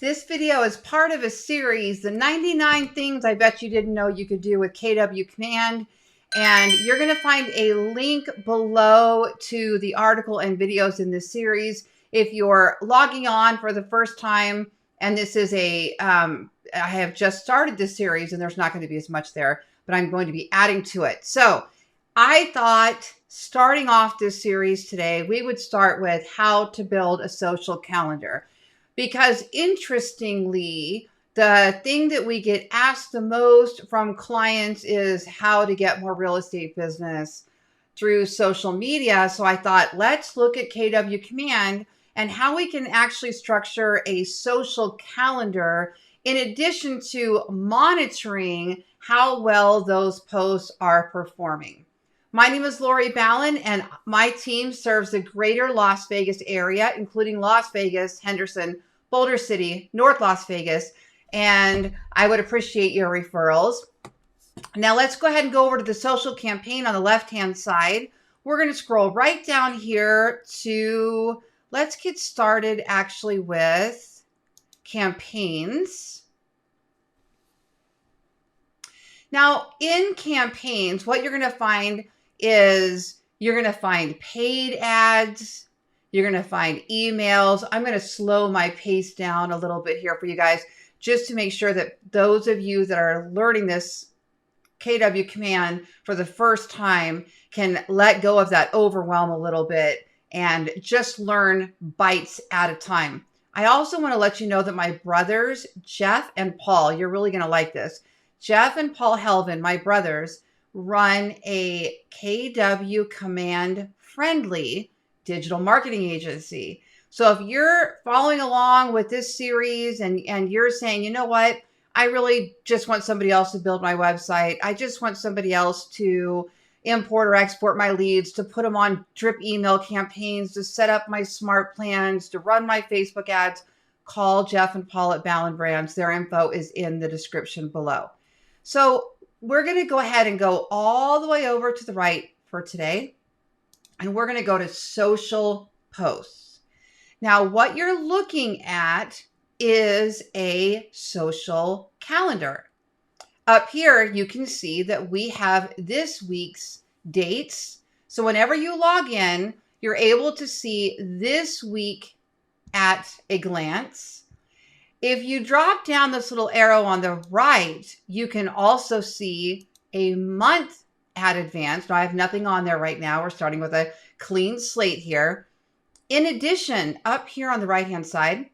This video is part of a series, the 99 things I bet you didn't know you could do with KW Command. And you're going to find a link below to the article and videos in this series. If you're logging on for the first time, and this is I have just started this series and there's not going to be as much there, but I'm going to be adding to it. So I thought starting off this series today, we would start with how to build a social calendar. Because interestingly, the thing that we get asked the most from clients is how to get more real estate business through social media. So I thought, let's look at KW Command and how we can actually structure a social calendar in addition to monitoring how well those posts are performing. My name is Lori Ballen, and my team serves the greater Las Vegas area, including Las Vegas, Henderson, Boulder City, North Las Vegas, and I would appreciate your referrals. Now let's go ahead and go over to the social campaign on the left-hand side. We're going to scroll right down here to, let's get started actually with campaigns. Now in campaigns, what you're going to find is you're going to find paid ads. You're going to find emails. I'm going to slow my pace down a little bit here for you guys, just to make sure that those of you that are learning this KW Command for the first time can let go of that overwhelm a little bit and just learn bites at a time. I also want to let you know that my brothers, Jeff and Paul, you're really going to like this. Jeff and Paul Helvin, my brothers, run a KW Command friendly digital marketing agency. So if you're following along with this series and you're saying, you know what, I really just want somebody else to build my website. I just want somebody else to import or export my leads, to put them on drip email campaigns, to set up my smart plans, to run my Facebook ads, call Jeff and Paul at Ballen Brands. Their info is in the description below. So we're going to go ahead and go all the way over to the right for today. And we're going to go to social posts. Now, what you're looking at is a social calendar. Up here, you can see that we have this week's dates. So whenever you log in, you're able to see this week at a glance. If you drop down this little arrow on the right, you can also see a month at advance. Now, I have nothing on there right now. We're starting with a clean slate here. In addition, up here on the right-hand side,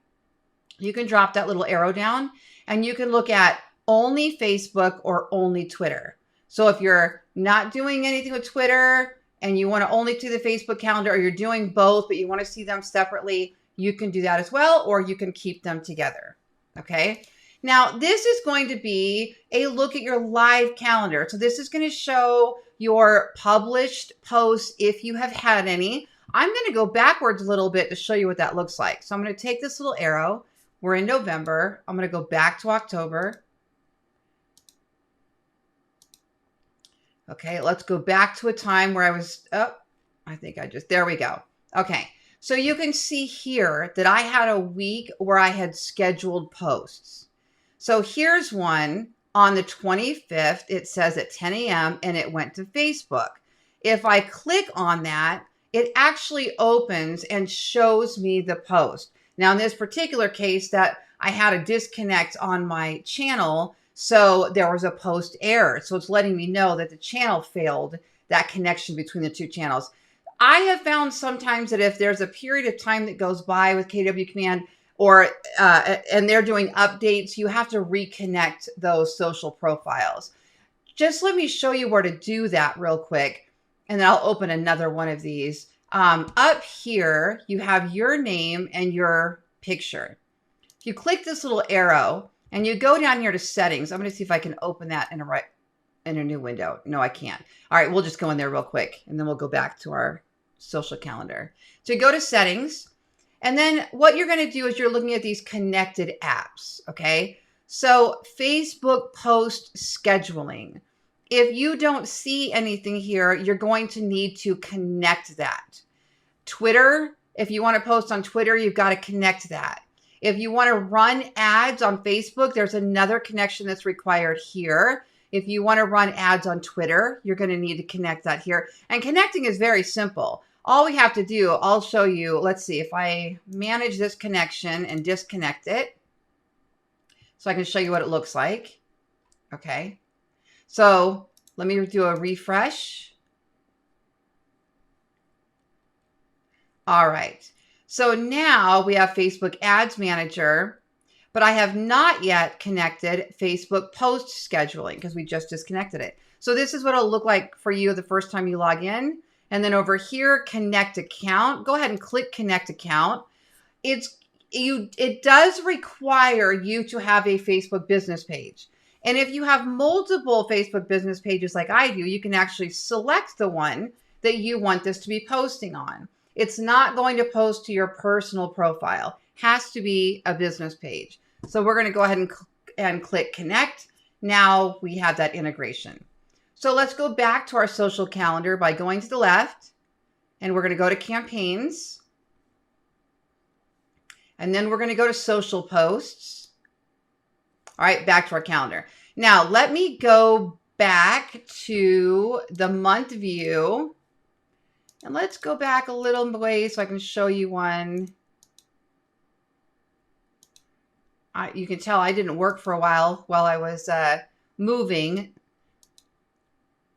you can drop that little arrow down and you can look at only Facebook or only Twitter. So if you're not doing anything with Twitter and you want to only do the Facebook calendar, or you're doing both, but you want to see them separately, you can do that as well, or you can keep them together. Okay. Now, this is going to be a look at your live calendar. So this is going to show your published posts if you have had any. I'm going to go backwards a little bit to show you what that looks like. So I'm going to take this little arrow. We're in November. I'm going to go back to October. Okay, let's go back to a time where I was, there we go. Okay. So you can see here that I had a week where I had scheduled posts. So here's one on the 25th. It says at 10 a.m. and it went to Facebook. If I click on that, it actually opens and shows me the post. Now, in this particular case, that I had a disconnect on my channel, so there was a post error. So it's letting me know that the channel failed, that connection between the two channels. I have found sometimes that if there's a period of time that goes by with KW Command and they're doing updates, you have to reconnect those social profiles. Just let me show you where to do that real quick, and then I'll open another one of these. Up here, you have your name and your picture. If you click this little arrow and you go down here to settings, I'm going to see if I can open that in a new window. No, I can't. All right, we'll just go in there real quick, and then we'll go back to our social calendar. So you go to settings, and then what you're going to do is you're looking at these connected apps. Okay. So Facebook post scheduling. If you don't see anything here, you're going to need to connect that. Twitter, if you want to post on Twitter, you've got to connect that. If you want to run ads on Facebook, there's another connection that's required here. If you want to run ads on Twitter, you're going to need to connect that here. And connecting is very simple. All we have to do, I'll show you. Let's see if I manage this connection and disconnect it so I can show you what it looks like. Okay. So let me do a refresh. All right. So now we have Facebook Ads Manager, but I have not yet connected Facebook Post Scheduling because we just disconnected it. So this is what it'll look like for you the first time you log in. And then over here, Connect Account. Go ahead and click Connect Account. It does require you to have a Facebook business page. And if you have multiple Facebook business pages like I do, you can actually select the one that you want this to be posting on. It's not going to post to your personal profile. Has to be a business page. So we're going to go ahead and click Connect. Now we have that integration. So let's go back to our social calendar by going to the left, and we're going to go to Campaigns. And then we're going to go to Social Posts. All right, back to our calendar. Now let me go back to the month view. And let's go back a little way so I can show you one. You can tell I didn't work for a while I was moving.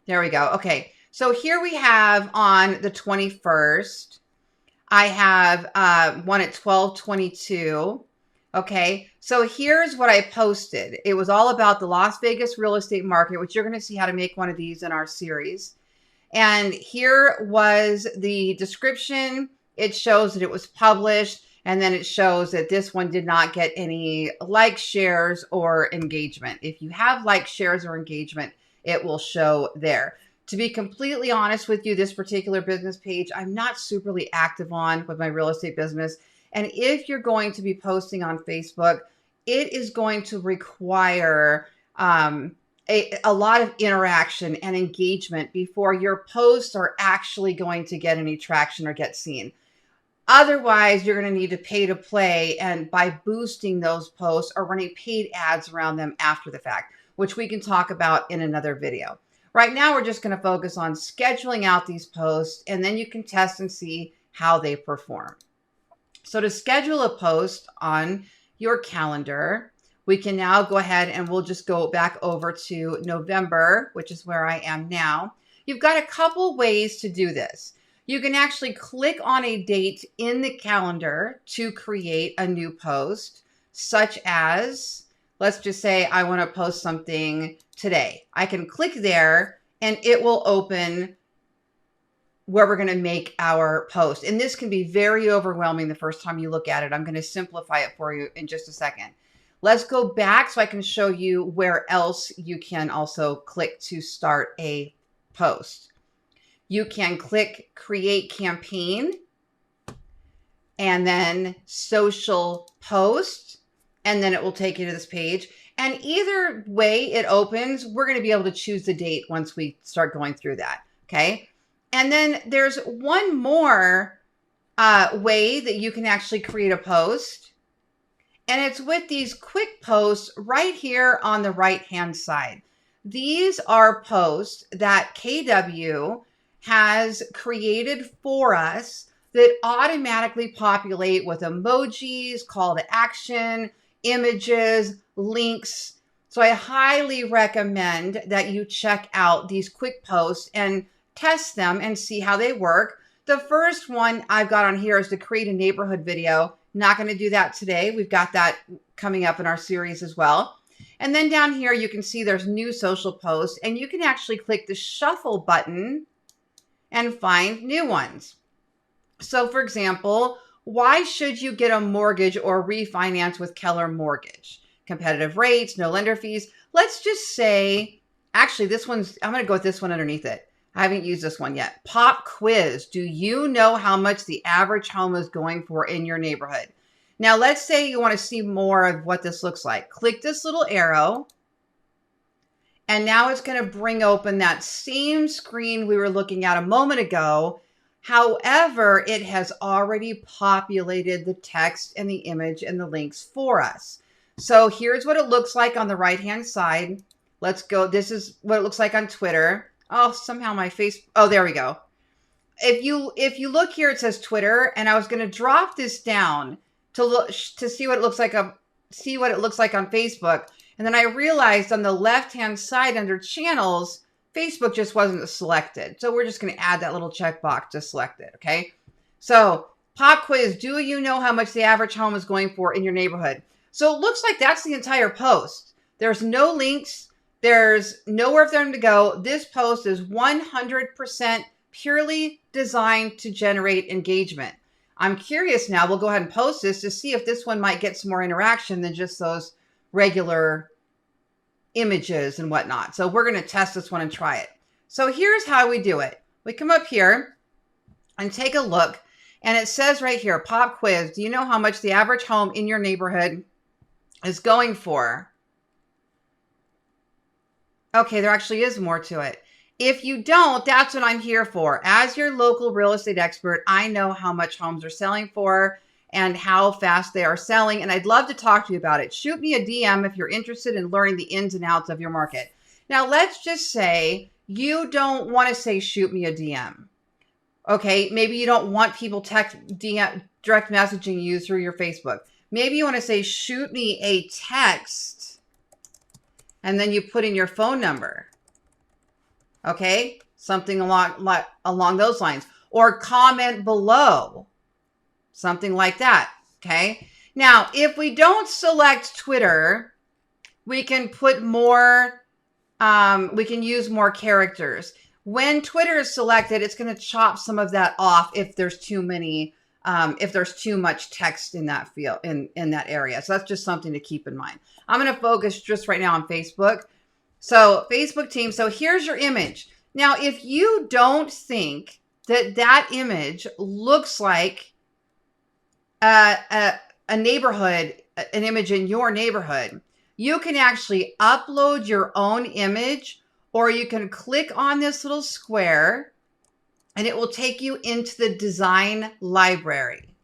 There we go. Okay, so here we have on the 21st, I have one at 12/22. Okay, so here's what I posted. It was all about the Las Vegas real estate market, which you're going to see how to make one of these in our series. And here was the description. It shows that it was published, and then it shows that this one did not get any likes, shares, or engagement. If you have likes, shares, or engagement, it will show there. To be completely honest with you, this particular business page, I'm not superly active on with my real estate business. And if you're going to be posting on Facebook, it is going to require a lot of interaction and engagement before your posts are actually going to get any traction or get seen. Otherwise, you're going to need to pay to play, and by boosting those posts or running paid ads around them after the fact, which we can talk about in another video. Right now, we're just going to focus on scheduling out these posts, and then you can test and see how they perform. So to schedule a post on your calendar, we can now go ahead and we'll just go back over to November, which is where I am now. You've got a couple ways to do this. You can actually click on a date in the calendar to create a new post, such as, let's just say I want to post something today. I can click there and it will open where we're going to make our post. And this can be very overwhelming the first time you look at it. I'm going to simplify it for you in just a second. Let's go back so I can show you where else you can also click to start a post. You can click Create Campaign and then Social Post, and then it will take you to this page. And either way it opens, we're going to be able to choose the date once we start going through that. Okay. And then there's one more way that you can actually create a post. And it's with these quick posts right here on the right-hand side. These are posts that KW has created for us that automatically populate with emojis, call to action, images, links. So I highly recommend that you check out these quick posts and test them and see how they work. The first one I've got on here is to create a neighborhood video. Not going to do that today. We've got that coming up in our series as well. And then down here, you can see there's new social posts, and you can actually click the shuffle button and find new ones. So for example, why should you get a mortgage or refinance with Keller Mortgage? Competitive rates, no lender fees. Let's just say, actually I'm going to go with this one underneath it. I haven't used this one yet. Pop quiz. Do you know how much the average home is going for in your neighborhood? Now, let's say you want to see more of what this looks like. Click this little arrow. And now it's going to bring open that same screen we were looking at a moment ago. However, it has already populated the text and the image and the links for us. So here's what it looks like on the right-hand side. Let's go. This is what it looks like on Twitter. Oh, somehow my face. Oh, there we go. If you look here, it says Twitter, and I was going to drop this down to look to see what it looks like on Facebook, and then I realized on the left-hand side under channels, Facebook just wasn't selected. So we're just going to add that little checkbox to select it. Okay. So pop quiz. Do you know how much the average home is going for in your neighborhood? So it looks like that's the entire post. There's no links. There's nowhere for them to go. This post is 100% purely designed to generate engagement. I'm curious now. We'll go ahead and post this to see if this one might get some more interaction than just those regular images and whatnot. So we're going to test this one and try it. So here's how we do it. We come up here and take a look, and it says right here, pop quiz. Do you know how much the average home in your neighborhood is going for? Okay, there actually is more to it. If you don't, that's what I'm here for. As your local real estate expert, I know how much homes are selling for and how fast they are selling. And I'd love to talk to you about it. Shoot me a DM if you're interested in learning the ins and outs of your market. Now, let's just say you don't want to say, shoot me a DM. Okay. Maybe you don't want people direct messaging you through your Facebook. Maybe you want to say, shoot me a text, and then you put in your phone number. Okay. Something along those lines, or comment below. Something like that. Okay. Now, if we don't select Twitter, we can put more, we can use more characters. When Twitter is selected, it's going to chop some of that off if there's too many, if there's too much text in that field, in that area. So that's just something to keep in mind. I'm going to focus just right now on Facebook. So Facebook team. So here's your image. Now, if you don't think that image looks like a neighborhood, an image in your neighborhood, you can actually upload your own image, or you can click on this little square and it will take you into the design library.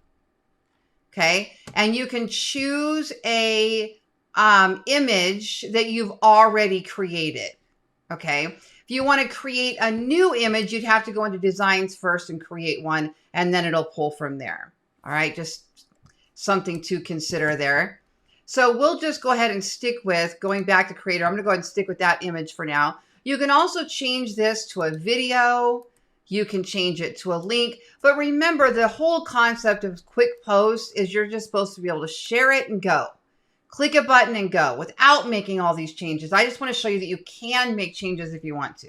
Okay. And you can choose a image that you've already created. Okay. If you want to create a new image, you'd have to go into designs first and create one, and then it'll pull from there. All right. Just something to consider there. So we'll just go ahead and stick with going back to creator. I'm going to go ahead and stick with that image for now. You can also change this to a video. You can change it to a link. But remember, the whole concept of quick posts is you're just supposed to be able to share it and go. Click a button and go without making all these changes. I just want to show you that you can make changes if you want to.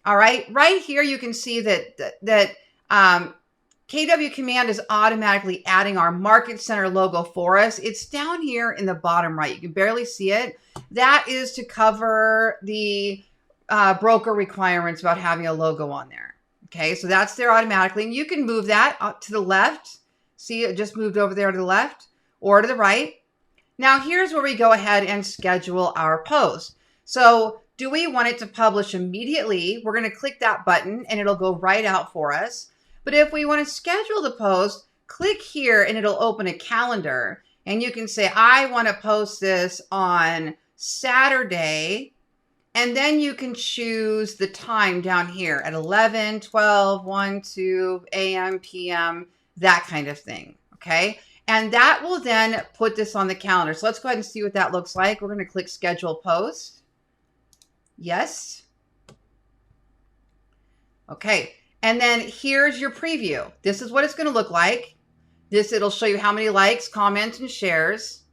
All right. Right here, you can see that KW Command is automatically adding our Market Center logo for us. It's down here in the bottom right. You can barely see it. That is to cover the broker requirements about having a logo on there. Okay, so that's there automatically. And you can move that up to the left. See, it just moved over there to the left or to the right. Now, here's where we go ahead and schedule our post. So do we want it to publish immediately? We're going to click that button and it'll go right out for us. But if we want to schedule the post, click here and it'll open a calendar. And you can say, I want to post this on Saturday. And then you can choose the time down here at 11, 12, 1, 2 a.m., p.m., that kind of thing. Okay. And that will then put this on the calendar. So let's go ahead and see what that looks like. We're going to click schedule post. Yes. Okay. And then here's your preview. This is what it's going to look like. It'll show you how many likes, comments, and shares.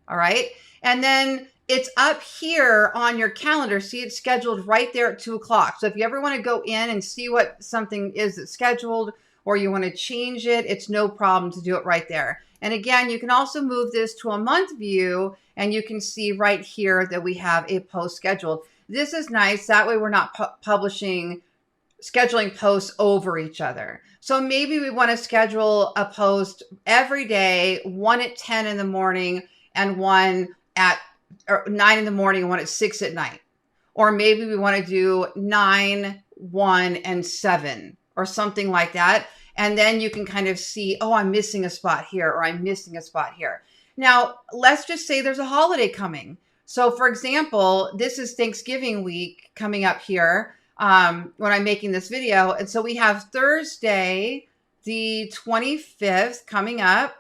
All right. And then it's up here on your calendar. See, it's scheduled right there at 2 o'clock. So if you ever want to go in and see what something is that's scheduled, or you want to change it, it's no problem to do it right there. And again, you can also move this to a month view, and you can see right here that we have a post scheduled. This is nice. That way we're not scheduling posts over each other. So maybe we want to schedule a post every day, one at 10 in the morning and one at 9 in the morning and one at 6 at night. Or maybe we want to do 9, 1, and 7 or something like that. And then you can kind of see, oh, I'm missing a spot here, or I'm missing a spot here. Now, let's just say there's a holiday coming. So for example, this is Thanksgiving week coming up here when I'm making this video. And so we have Thursday, the 25th coming up,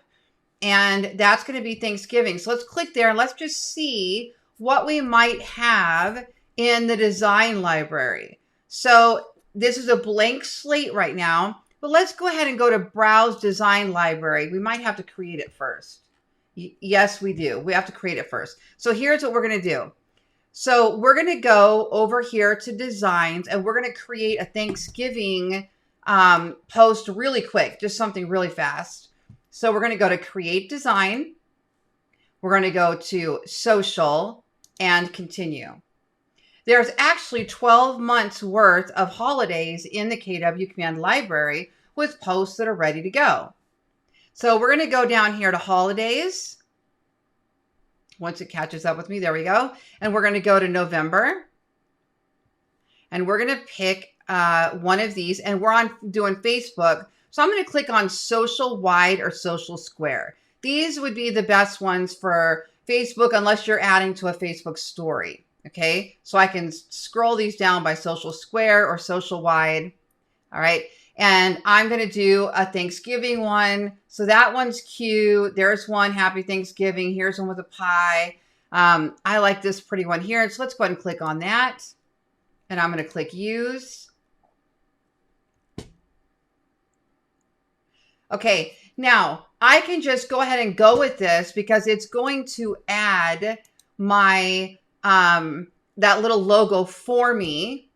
and that's going to be Thanksgiving. So let's click there and let's just see what we might have in the design library. So this is a blank slate right now, but let's go ahead and go to Browse Design Library. We might have to create it first. Yes, we do. We have to create it first. So here's what we're going to do. So we're going to go over here to Designs, and we're going to create a Thanksgiving post really quick, just something really fast. So we're going to go to Create Design. We're going to go to Social and Continue. There's actually 12 months worth of holidays in the KW Command Library with posts that are ready to go. So we're going to go down here to Holidays. Once it catches up with me, there we go. And we're going to go to November. And we're going to pick one of these. And we're doing Facebook. So I'm going to click on Social Wide or Social Square. These would be the best ones for Facebook unless you're adding to a Facebook story. Okay, so I can scroll these down by Social Square or Social Wide. All right. And I'm going to do a Thanksgiving one. So that one's cute. There's one, Happy Thanksgiving. Here's one with a pie. I like this pretty one here. So let's go ahead and click on that. And I'm going to click Use. Okay, now I can just go ahead and go with this because it's going to add my that little logo for me.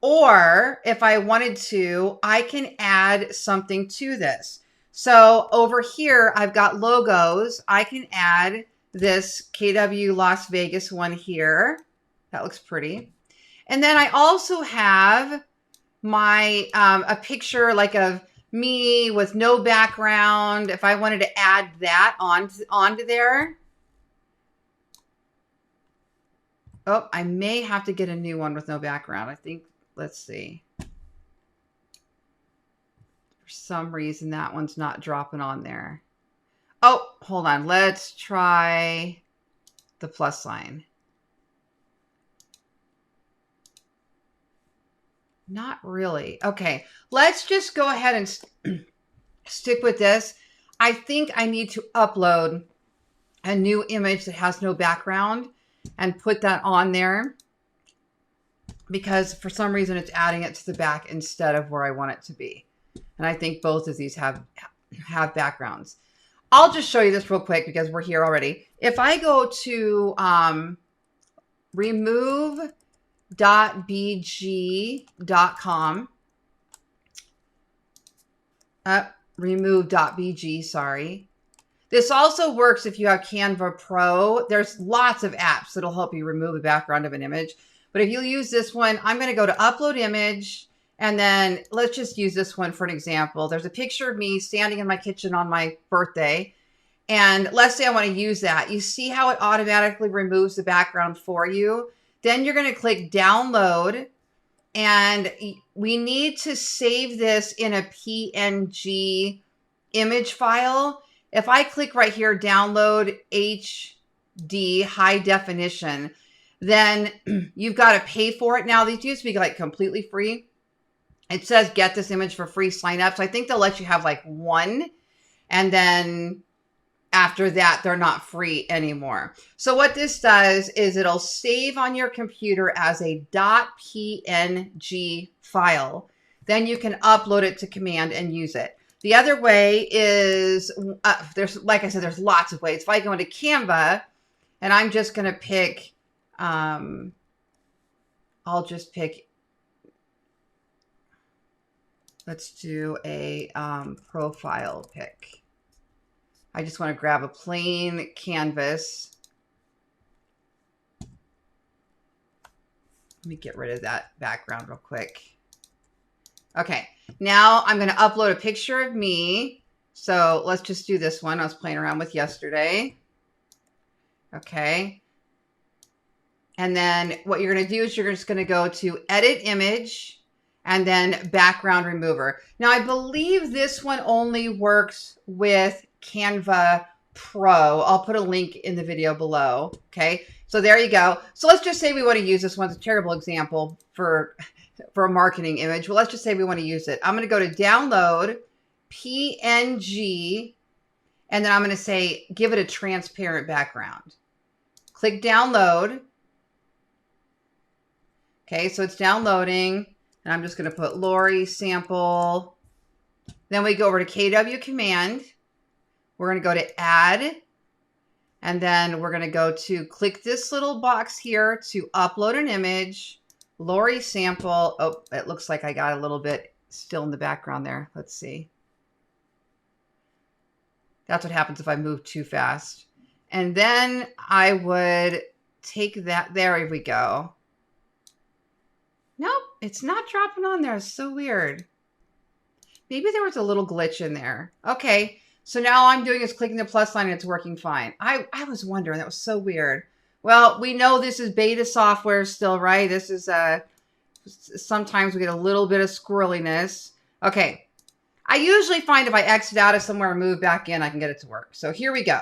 Or if I wanted to, I can add something to this. So over here, I've got logos. I can add this KW Las Vegas one here. That looks pretty. And then I also have my a picture like of me with no background. If I wanted to add that onto there. Oh, I may have to get a new one with no background. I think, let's see. For some reason, that one's not dropping on there. Oh, hold on. Let's try the plus sign. Not really. Okay, let's just go ahead and stick with this. I think I need to upload a new image that has no background and put that on there because for some reason it's adding it to the back instead of where I want it to be. And I think both of these have backgrounds. I'll just show you this real quick because we're here already. If I go to remove.bg.com, remove.bg, sorry. This also works if you have Canva Pro. There's lots of apps that'll help you remove a background of an image. But if you use this one, I'm going to go to Upload Image. And then let's just use this one for an example. There's a picture of me standing in my kitchen on my birthday. And let's say I want to use that. You see how it automatically removes the background for you? Then you're going to click Download. And we need to save this in a PNG image file. If I click right here, download HD high definition, then you've got to pay for it. Now, these used to be like completely free. It says get this image for free, sign up. So I think they'll let you have like one. And then after that, they're not free anymore. So what this does is it'll save on your computer as a .png file. Then you can upload it to Command and use it. The other way is, like I said, there's lots of ways. If I go into Canva and I'm just going to pick, I'll just pick, let's do a profile pic. I just want to grab a plain canvas. Let me get rid of that background real quick. Okay, now I'm going to upload a picture of me. So let's just do this one I was playing around with yesterday. Okay. And then what you're going to do is you're just going to go to Edit Image. and then background remover. Now, I believe this one only works with Canva Pro. I'll put a link in the video below. Okay, so there you go. So let's just say we want to use this one. It's a terrible example for a marketing image. Well, let's just say we want to use it. I'm going to go to download PNG, and then I'm going to say, give it a transparent background. Click download. Okay, so it's downloading, and I'm just going to put Lori sample. Then we go over to KW command. We're going to go to add, and then we're going to go to click this little box here to upload an image. Lori sample. Oh, it looks like I got a little bit still in the background there. Let's see. That's what happens if I move too fast. And then I would take that. There we go. Nope, it's not dropping on there. It's so weird. Maybe there was a little glitch in there. Okay, so now all I'm doing is clicking the plus sign and it's working fine. I was wondering, that was so weird. Well, we know this is beta software still, right? This is, sometimes we get a little bit of squirreliness. Okay, I usually find if I exit out of somewhere and move back in, I can get it to work. So here we go.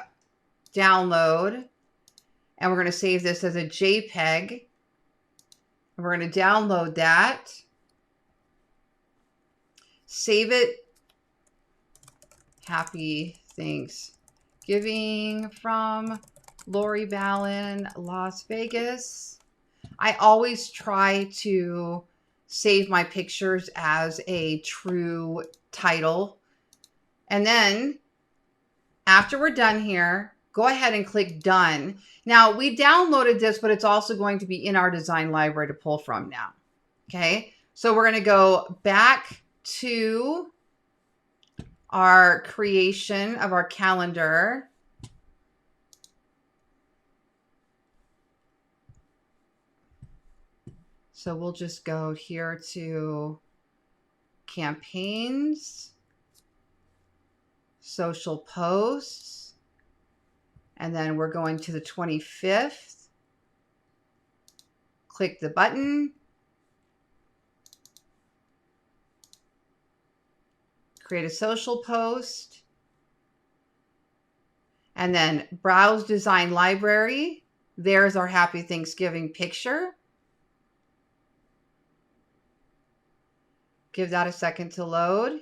Download, and we're going to save this as a JPEG. We're going to download that, save it. Happy Thanksgiving from Lori Ballen, Las Vegas. I always try to save my pictures as a true title. And then after we're done here, go ahead and click done. Now, we downloaded this, but it's also going to be in our design library to pull from now. Okay, so we're going to go back to our creation of our calendar. So we'll just go here to campaigns, social posts. And then we're going to the 25th. Click the button. Create a social post. And then browse design library. There's our Happy Thanksgiving picture. Give that a second to load.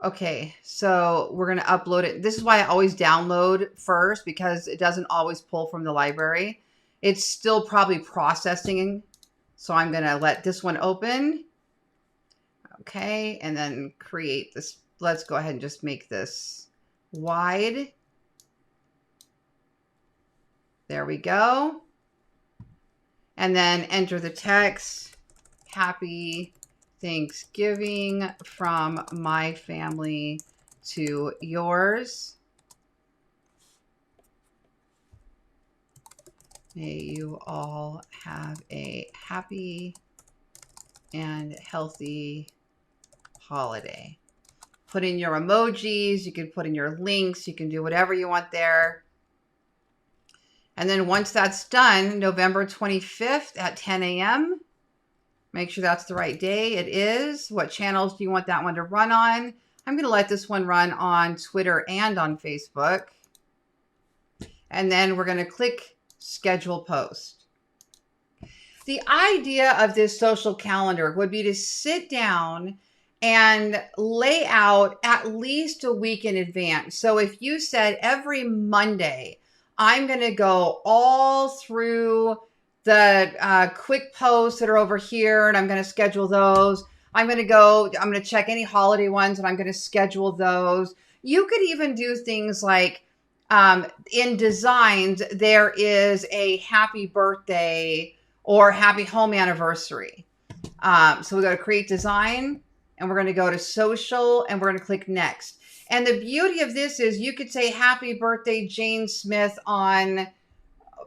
Okay, so we're going to upload it. This is why I always download first, because it doesn't always pull from the library. It's still probably processing. So I'm going to let this one open. Okay, and then create this. Let's go ahead and just make this wide. There we go. And then enter the text. Happy Thanksgiving from my family to yours. May you all have a happy and healthy holiday. Put in your emojis. You can put in your links. You can do whatever you want there. And then once that's done, November 25th at 10 a.m., make sure that's the right day. It is. What channels do you want that one to run on? I'm going to let this one run on Twitter and on Facebook. And then we're going to click schedule post. The idea of this social calendar would be to sit down and lay out at least a week in advance. So if you said every Monday, I'm going to go all through the quick posts that are over here, and I'm going to schedule those. I'm going to check any holiday ones, and I'm going to schedule those. You could even do things like in designs, there is a happy birthday or happy home anniversary. So we go to create design, and we're going to go to social, and we're going to click next. And the beauty of this is you could say happy birthday, Jane Smith on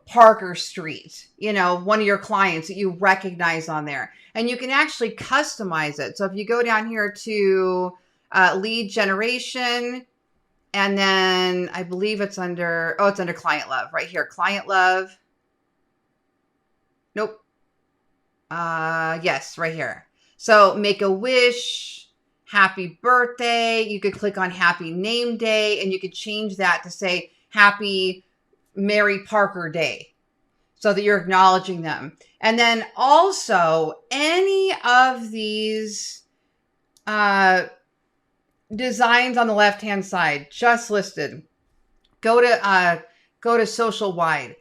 Parker Street, you know, one of your clients that you recognize on there. And you can actually customize it. So if you go down here to lead generation, and then I believe it's under, it's under client love right here. Client love. Nope. Yes, right here. So make a wish, happy birthday. You could click on happy name day, and you could change that to say happy Mary Parker Day, so that you're acknowledging them. And then also any of these designs on the left-hand side, just listed. Go to social wide,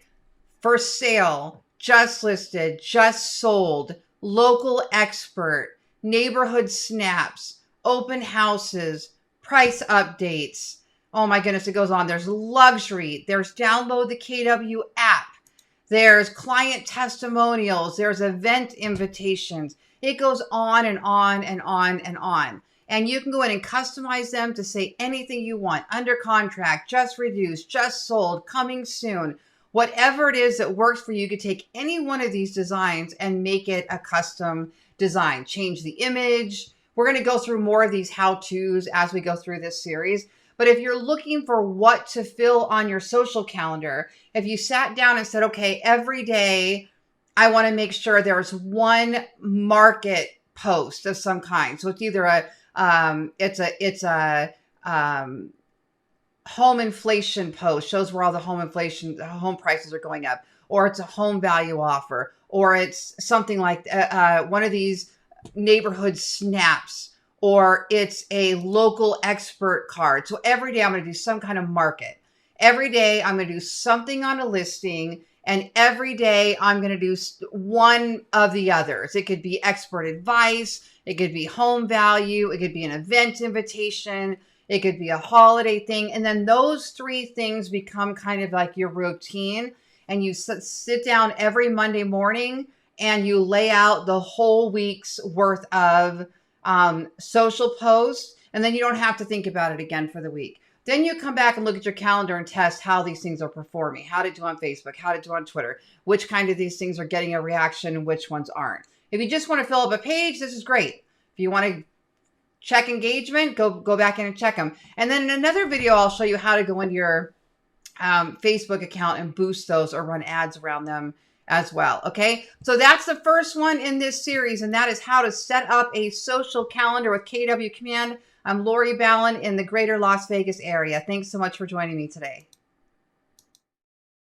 for sale, just listed, just sold, local expert, neighborhood snaps, open houses, price updates. Oh my goodness, it goes on. There's luxury. There's download the KW app. There's client testimonials. There's event invitations. It goes on and on and on and on. And you can go in and customize them to say anything you want. Under contract, just reduced, just sold, coming soon. Whatever it is that works for you, you could take any one of these designs and make it a custom design. Change the image. We're going to go through more of these how-tos as we go through this series. But if you're looking for what to fill on your social calendar, if you sat down and said, okay, every day I want to make sure there's one market post of some kind. So it's either a home inflation post, shows where all the home prices are going up, or it's a home value offer, or it's something like one of these neighborhood snaps, or it's a local expert card. So every day I'm going to do some kind of market. Every day I'm going to do something on a listing, and every day I'm going to do one of the others. It could be expert advice. It could be home value. It could be an event invitation. It could be a holiday thing. And then those three things become kind of like your routine. And you sit down every Monday morning and you lay out the whole week's worth of social posts. And then you don't have to think about it again for the week. Then you come back and look at your calendar and test how these things are performing, how to do on Facebook, how to do on Twitter, which kind of these things are getting a reaction and which ones aren't. If you just want to fill up a page, this is great. If you want to check engagement, go back in and check them. And then in another video, I'll show you how to go into your Facebook account and boost those or run ads around them as well. Okay, so that's the first one in this series, and that is how to set up a social calendar with KW Command. I'm Lori Ballen in the greater Las Vegas area. Thanks so much for joining me today.